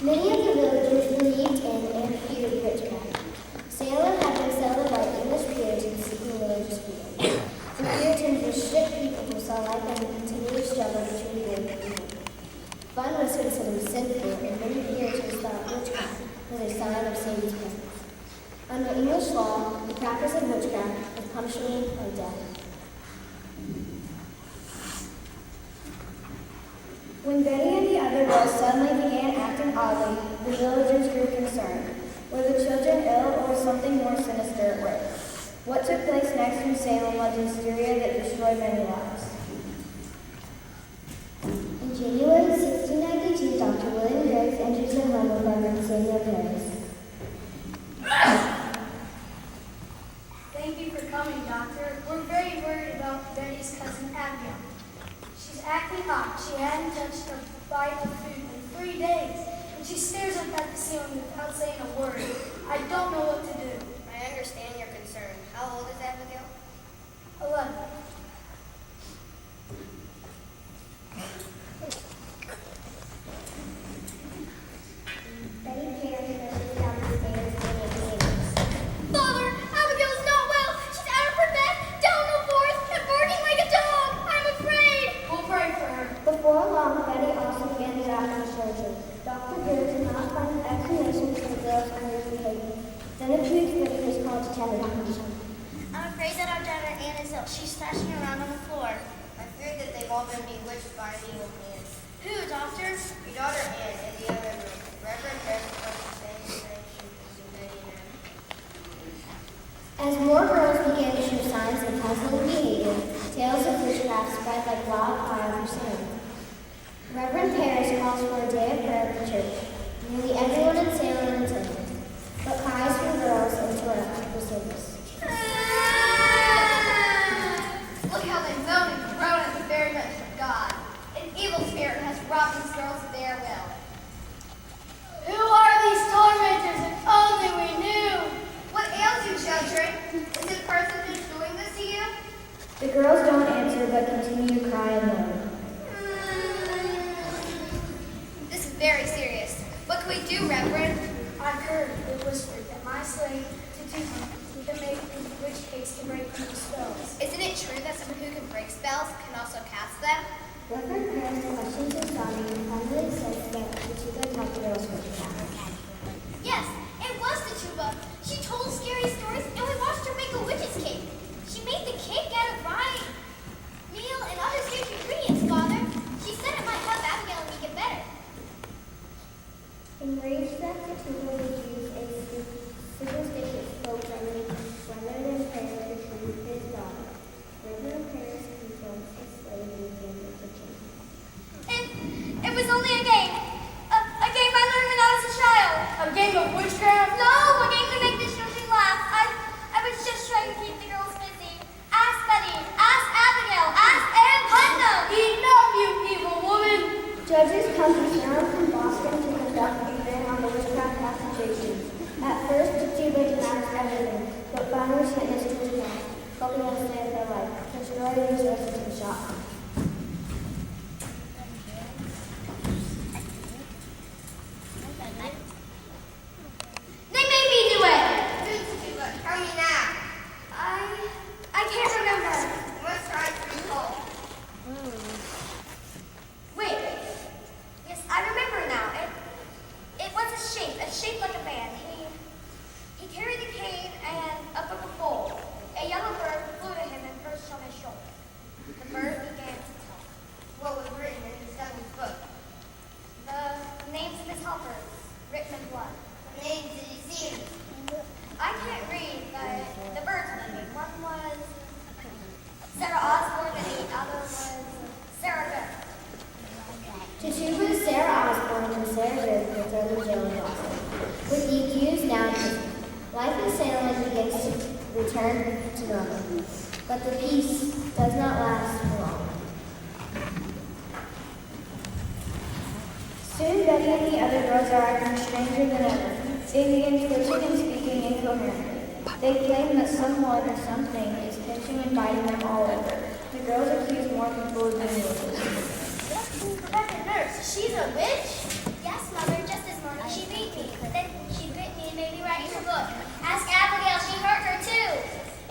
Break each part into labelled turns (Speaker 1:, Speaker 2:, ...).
Speaker 1: Many of the villagers believed in and feared witchcraft. Salem had been settled by English Puritans seeking religious freedom. The Puritans were strict people who saw life as a continuous struggle between good and evil. Fun was considered sinful, and many Puritans thought witchcraft was a sign of Satan's presence. Under English law, the practice of witchcraft was punishable by death. When Betty and the other girls suddenly began acting oddly, the villagers grew concerned. Were the children ill, or was something more sinister at work? What took place next in Salem was hysteria that destroyed many lives. In January 1692, Dr. William Griggs entered the home of Reverend Samuel Paris.
Speaker 2: Thank you for coming, Doctor. We're very worried about Betty's cousin Abigail. She's acting up. She hadn't touched a bite of food in 3 days, and she stares up at the ceiling without saying a word. I don't know what to do.
Speaker 3: I understand your concern. How old is Abigail?
Speaker 2: 11.
Speaker 1: Betty Paris rushes down the stairs and neighbors.
Speaker 4: Father, Abigail is not well. She's out of her bed, down on the floors, and barking like a dog. I'm afraid.
Speaker 2: We'll pray for her.
Speaker 1: Before long, Betty also began to act in surgery. Dr. Greer did not find an explanation for the girl's unusual behavior. Then a huge Betty was called to tend her condition.
Speaker 4: I'm afraid that our daughter Anne is ill. She's thrashing around on the floor.
Speaker 3: I fear that they've all been bewitched by an evil hand.
Speaker 4: Who, doctor?
Speaker 3: Your daughter Anne in the other room. Reverend Harris was the same thing she was Betty and Anne.
Speaker 1: As more girls began to show signs of puzzling behavior, tales of witchcraft spread like wildfire through Salem. Reverend Paris calls for a day of prayer at the church. Nearly everyone in Salem attended, but cries from girls interrupted the service.
Speaker 4: Look how they moan and groan at the very mention of God. An evil spirit has robbed these girls of their will.
Speaker 2: Who are these tormentors? If only we knew.
Speaker 4: What ails you, children? Is this person just doing this to you?
Speaker 1: The girls don't answer but continue to cry and moan.
Speaker 4: This is very serious. What can we do, Reverend?
Speaker 2: I've heard it whispered that my slave Tituba can make a witch case to break through the spells.
Speaker 4: Isn't it true that someone who can break spells can also cast them?
Speaker 1: Reverend Paris questions his daughter and finally says that the two guys help the girls witchcraft.
Speaker 4: Yes, it was the tuba. She told scary stories, and we watched her make a witch's cake. She made the cake out of rye, meal, and other strange ingredients, Father. She said it might help Abigail make it better.
Speaker 1: Enraged that Tituba would use a superstitious folk remedy rather than pray to retrieve his daughter, Reverend Paris confronts his slave in the kitchen.
Speaker 4: It was only a game. A game I learned when I was a child.
Speaker 2: A game of witchcraft?
Speaker 4: No, a game to make the children laugh. I was just trying to keep the girls busy. Ask Betty. Ask Abigail. Ask Ann Putnam.
Speaker 2: Enough, you evil woman!
Speaker 1: Judges come to Salem from Boston to conduct a hearing on the witchcraft accusations. At first, Tituba denies everything, but finally she admits to his wrong, hoping to save their life. Her story leaves residents in shock.
Speaker 4: They made me do it.
Speaker 3: Tell me now.
Speaker 4: I can't remember.
Speaker 3: Let's try to recall.
Speaker 4: Wait. Yes, I remember now. It was a shape like a man. He carried a cane and a book of gold. A yellow bird flew to him and perched on his shoulder. The bird began to talk.
Speaker 3: What was written in his son's book?
Speaker 4: The names of his helpers, written in blood.
Speaker 3: The names did you see him?
Speaker 4: I can't read, but the birds knew me. One was Sarah Osborne and the other was Sarah Good.
Speaker 1: Tituba, Sarah Osborne, and Sarah Good were thrown in jail in Boston, with the accused now in prison. Life in Salem begins to return to normal, but the peace does not last for long. Soon Betty and the other girls are acting stranger than ever. They begin twitching and speaking incoherently. They claim that someone or something is pinching and biting them all over. The girls accuse more people of being witches.
Speaker 4: Rebecca, nurse, she's a witch? Yes, Mother, just as Mona book. Ask Abigail, she hurt her too.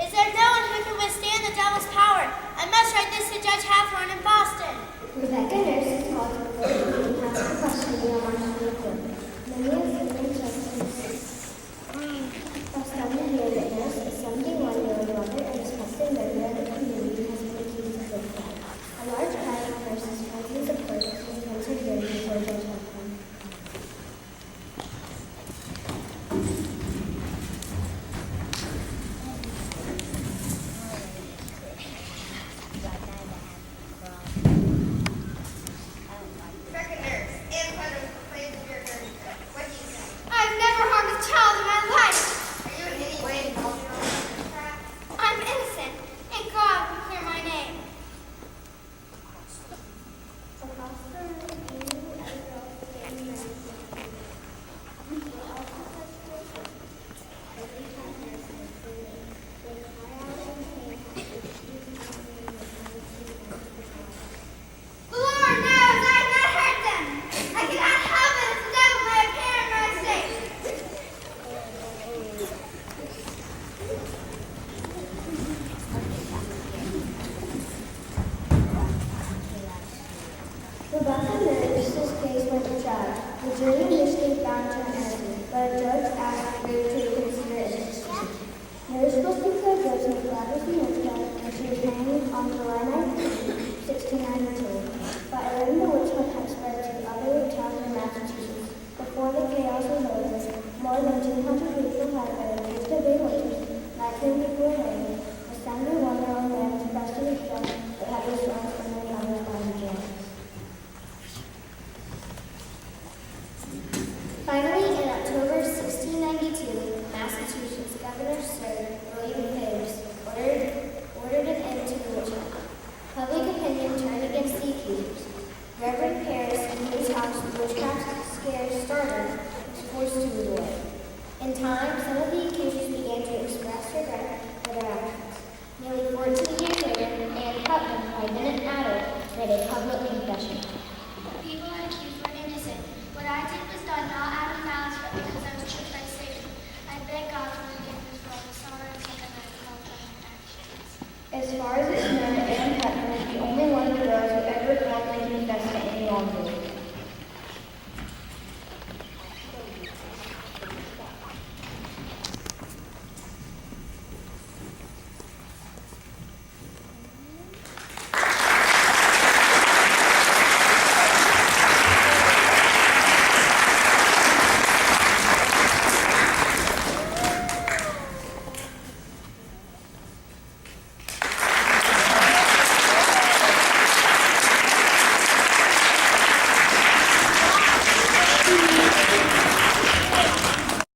Speaker 4: Is there no one who can withstand the devil's power? I must write this to Judge Hathorne in Boston.
Speaker 1: Rebecca Nurse is called to the court and has a question on March 24th. Many of the injustices of some hear that Nurse, a 71-year-old mother and respected member of the community, has been accused of witchcraft. A large crowd of nurses friends and supporters has entered here before Judge Hathorne.
Speaker 3: Rebecca Nurse, and President proclaims your verdict. What do you say?
Speaker 4: I've never harmed a child in my life.
Speaker 3: Are you in any way involved in witchcraft?
Speaker 4: I'm innocent, and God will clear my name. The Lord knows I have not hurt them. I cannot help it if the devil may appear in my state.
Speaker 1: Rebecca Nurse's case went to trial. The jury initially found her innocent, but a judge asked her to reconsider its decision. Nurse was declared guilty of blacklisting witchcraft, and she was hanged on July 19, 1692. But a rumor which had spread to other towns in Massachusetts. Before the chaos was over, more than 200 people had been accused of being witches, 19 people were hanged. A 71-year-old man was pressed to his death, but had his songs and their others by the jail. Finally, in October 1692, Massachusetts Governor Sir William Phips ordered an end to the witch hunt. Public opinion turned against the accusers. Reverend Paris, in whose house the witchcraft scare started, was forced to move away. In time, some of the accusers began to express regret for their actions. Nearly 14 years later, Anne Putnam, by Bennett Adler, made a public confession.
Speaker 4: The people I accused were innocent. What I did was done not out of malice, but because I was tricked by Satan. I beg God for forgiveness for all the sorrow and suffering I caused by my actions.
Speaker 1: As far as